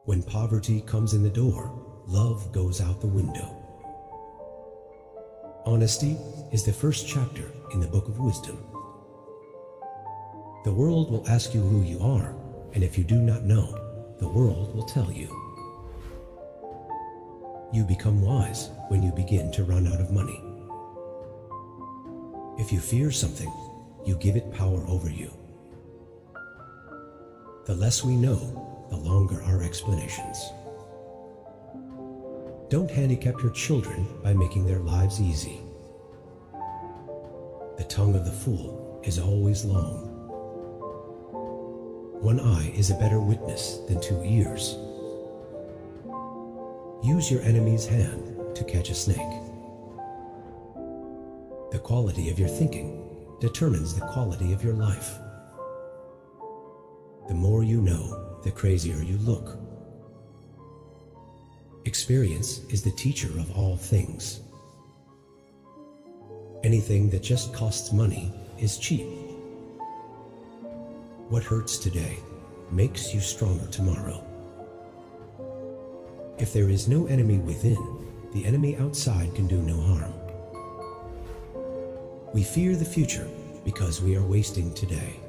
When poverty comes in the door, love goes out the window. Honesty is the first chapter in the book of wisdom. The world will ask you who you are, and if you do not know, the world will tell you. You become wise when you begin to run out of money. If you fear something, you give it power over you. The less we know, the longer our explanations. Don't handicap your children by making their lives easy. The tongue of the fool is always long. One eye is a better witness than 2 ears. Use your enemy's hand to catch a snake. The quality of your thinking determines the quality of your life. The more you know, the crazier you look. Experience is the teacher of all things. Anything that just costs money is cheap. What hurts today makes you stronger tomorrow. If there is no enemy within, the enemy outside can do no harm. We fear the future because we are wasting today.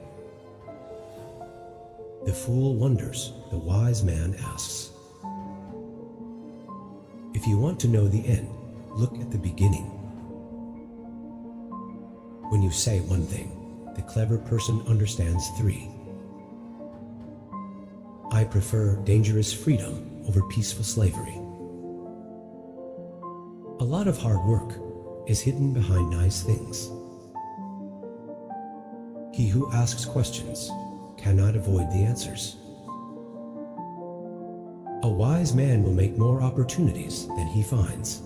The fool wonders, the wise man asks. If you want to know the end, look at the beginning. When you say one thing, the clever person understands 3. I prefer dangerous freedom over peaceful slavery. A lot of hard work is hidden behind nice things. He who asks questions cannot avoid the answers. A wise man will make more opportunities than he finds.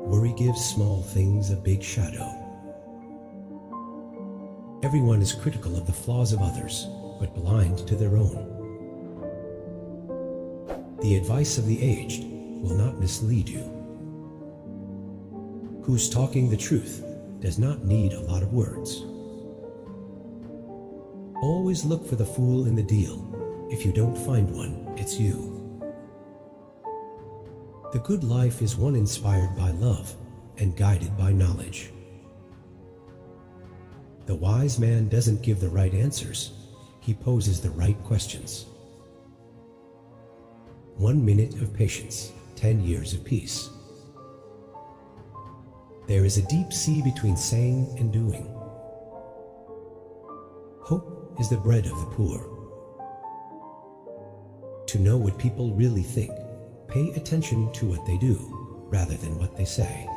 Worry gives small things a big shadow. Everyone is critical of the flaws of others, but blind to their own. The advice of the aged will not mislead you. Who's talking the truth does not need a lot of words. Always look for the fool in the deal. If you don't find one, it's you. The good life is one inspired by love and guided by knowledge. The wise man doesn't give the right answers, he poses the right questions. 1 minute of patience, 10 years of peace. There is a deep sea between saying and doing. Hope is the bread of the poor. To know what people really think, pay attention to what they do rather than what they say.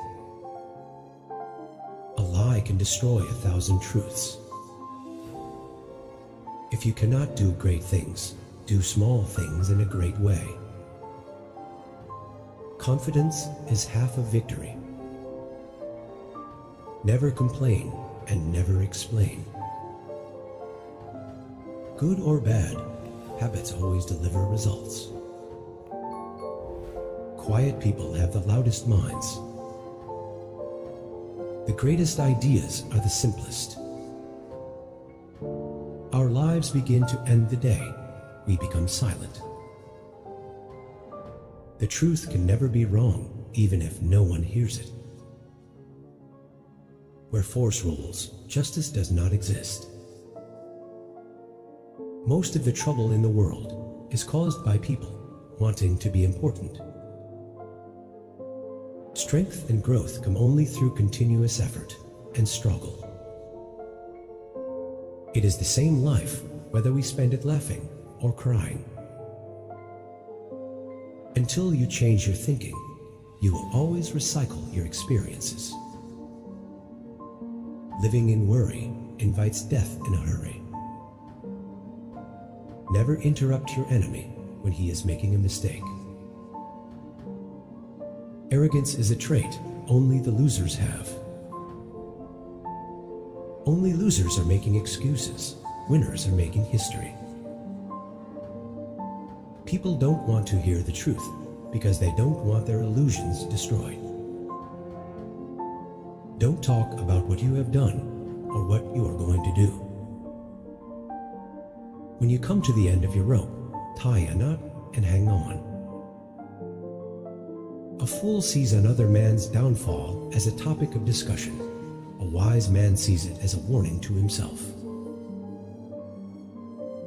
A lie can destroy 1,000 truths. If you cannot do great things, do small things in a great way. Confidence is half of victory. Never complain and never explain. Good or bad, habits always deliver results. Quiet people have the loudest minds. The greatest ideas are the simplest. Our lives begin to end the day we become silent. The truth can never be wrong, even if no one hears it. Where force rules, justice does not exist. Most of the trouble in the world is caused by people wanting to be important. Strength and growth come only through continuous effort and struggle. It is the same life whether we spend it laughing or crying. Until you change your thinking, you will always recycle your experiences. Living in worry invites death in a hurry. Never interrupt your enemy when he is making a mistake. Arrogance is a trait only the losers have. Only losers are making excuses. Winners are making history. People don't want to hear the truth because they don't want their illusions destroyed. Don't talk about what you have done or what you are going to do. When you come to the end of your rope, tie a knot, and hang on. A fool sees another man's downfall as a topic of discussion. A wise man sees it as a warning to himself.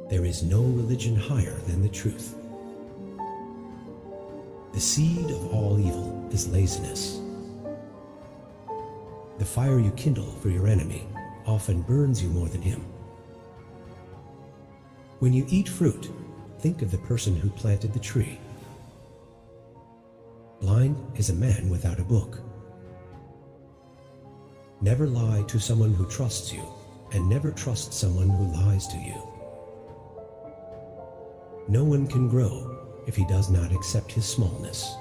There is no religion higher than the truth. The seed of all evil is laziness. The fire you kindle for your enemy often burns you more than him. When you eat fruit, think of the person who planted the tree. Blind is a man without a book. Never lie to someone who trusts you, and never trust someone who lies to you. No one can grow if he does not accept his smallness.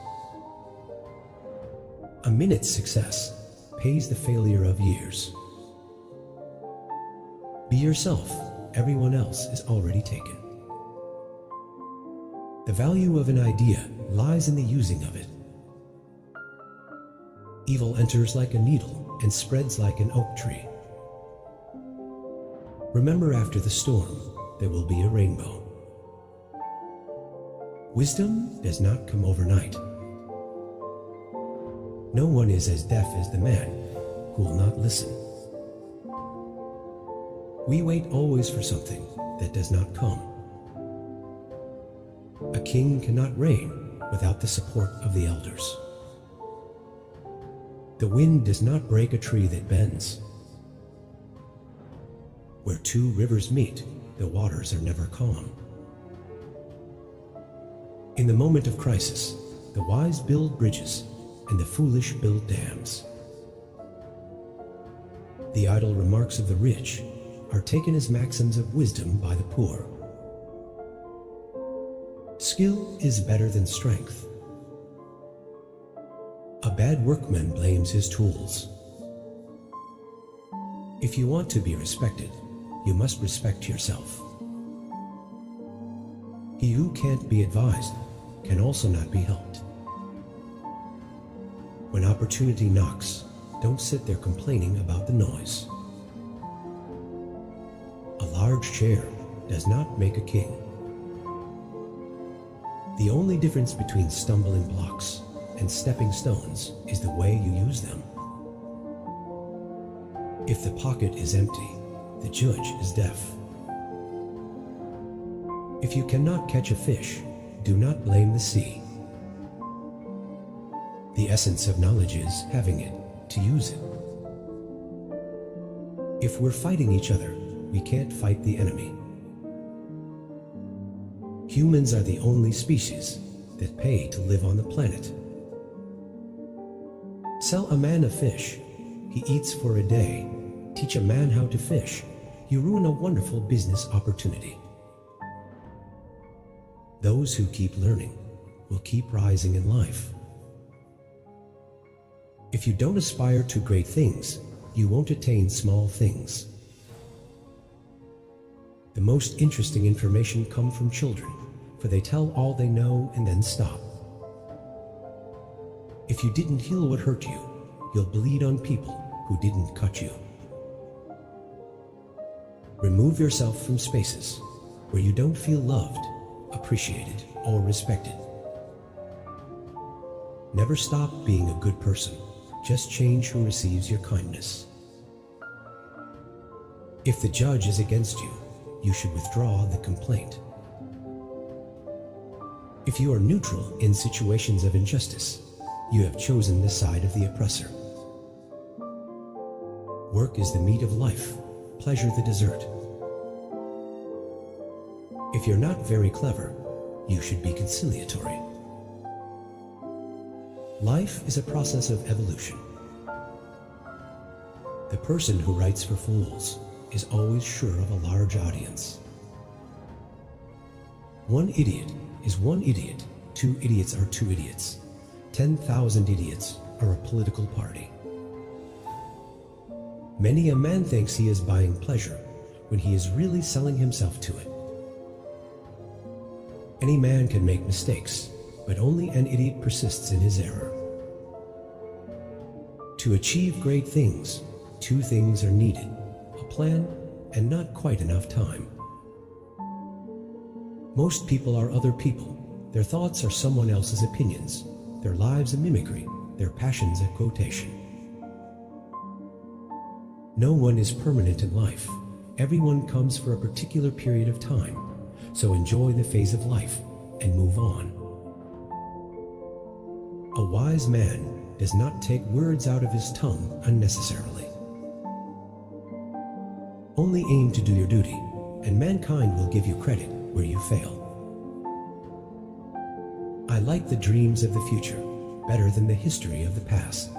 A minute's success pays the failure of years. Be yourself. Everyone else is already taken. The value of an idea lies in the using of it. Evil enters like a needle and spreads like an oak tree. Remember, after the storm, there will be a rainbow. Wisdom does not come overnight. No one is as deaf as the man who will not listen. We wait always for something that does not come. A king cannot reign without the support of the elders. The wind does not break a tree that bends. Where two rivers meet, the waters are never calm. In the moment of crisis, the wise build bridges and the foolish build dams. The idle remarks of the rich are taken as maxims of wisdom by the poor. Skill is better than strength. A bad workman blames his tools. If you want to be respected, you must respect yourself. He who can't be advised can also not be helped. When opportunity knocks, don't sit there complaining about the noise. A large chair does not make a king. The only difference between stumbling blocks and stepping stones is the way you use them. If the pocket is empty, the judge is deaf. If you cannot catch a fish, do not blame the sea. The essence of knowledge is having it to use it. If we're fighting each other, we can't fight the enemy. Humans are the only species that pay to live on the planet. Sell a man a fish, he eats for a day. Teach a man how to fish, you ruin a wonderful business opportunity. Those who keep learning will keep rising in life. If you don't aspire to great things, you won't attain small things. The most interesting information comes from children, for they tell all they know and then stop. If you didn't heal what hurt you, you'll bleed on people who didn't cut you. Remove yourself from spaces where you don't feel loved, appreciated, or respected. Never stop being a good person. Just change who receives your kindness. If the judge is against you, you should withdraw the complaint. If you are neutral in situations of injustice, you have chosen the side of the oppressor. Work is the meat of life, pleasure the dessert. If you're not very clever, you should be conciliatory. Life is a process of evolution. The person who writes for fools is always sure of a large audience. One idiot is one idiot, 2 idiots are 2 idiots, 10,000 idiots are a political party. Many a man thinks he is buying pleasure when he is really selling himself to it. Any man can make mistakes, but only an idiot persists in his error. To achieve great things, 2 things are needed: a plan and not quite enough time. Most people are other people. Their thoughts are someone else's opinions, their lives a mimicry, their passions a quotation. No one is permanent in life. Everyone comes for a particular period of time, so enjoy the phase of life and move on. A wise man does not take words out of his tongue unnecessarily. Only aim to do your duty, and mankind will give you credit where you fail. I like the dreams of the future better than the history of the past.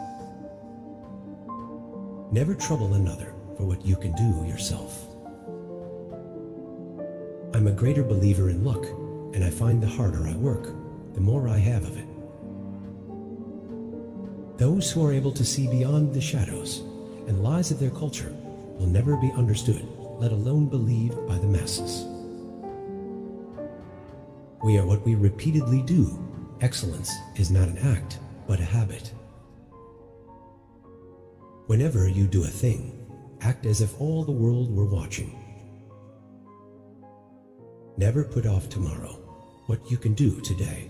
Never trouble another for what you can do yourself. I'm a greater believer in luck, and I find the harder I work, the more I have of it. Those who are able to see beyond the shadows and lies of their culture will never be understood, let alone believed by the masses. We are what we repeatedly do. Excellence is not an act, but a habit. Whenever you do a thing, act as if all the world were watching. Never put off tomorrow what you can do today.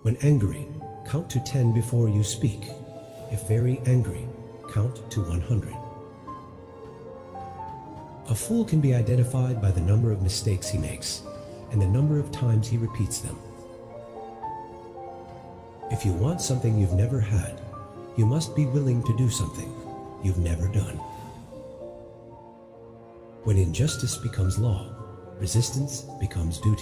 When angry, count to 10 before you speak. If very angry, count to 100. A fool can be identified by the number of mistakes he makes and the number of times he repeats them. If you want something you've never had, you must be willing to do something you've never done. When injustice becomes law, resistance becomes duty.